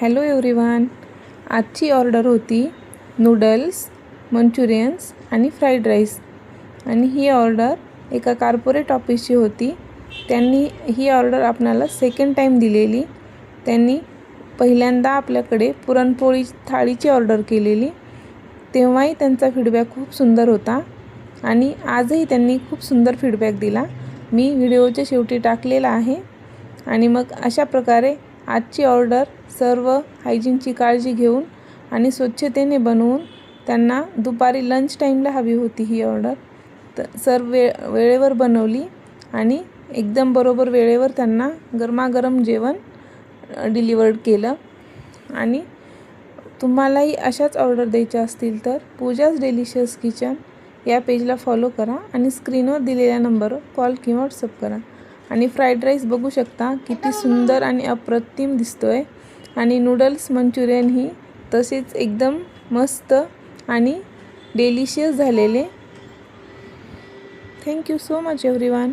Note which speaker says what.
Speaker 1: Hello everyone, आजची order होती noodles, manchurians आणि फ्राईड राईस. आणि ही ऑर्डर एका कॉर्पोरेट ऑफिसची होती. त्यांनी ही ऑर्डर आपणाला सेकंड टाइम दिलेली. त्यांनी पहिल्यांदा आपल्याकडे पुरणपोळी थाळीची ऑर्डर केलेली, तेव्हाही त्यांचा फीडबॅक खूप सुंदर होता आणि आजही त्यांनी खूप सुंदर फीडबॅक दिला. मी व्हिडिओच्या शेवटी टाकलेला आहे. आणि मग अशा प्रकारे आजची ऑर्डर सर्व हायजीनची काळजी घेऊन आणि स्वच्छतेने बनवून त्यांना दुपारी लंच टाईमला हवी होती ही ऑर्डर. तर वेळेवर बनवली आणि एकदम बरोबर वेळेवर त्यांना गरमागरम जेवण डिलिवर्ड केलं. आणि तुम्हालाही अशाच ऑर्डर द्यायच्या असतील तर पूजाज डिलिशियस किचन या पेजला फॉलो करा आणि स्क्रीनवर दिलेल्या नंबरवर कॉल किंवा व्हॉट्सअप करा. आणि फ्राईड राईस बघू शकता किती सुंदर आणि अप्रतिम दिसतोय. आणि नूडल्स मंचुरियन ही तसेच एकदम मस्त आणि डिलिशियस झालेले. Thank you so much everyone.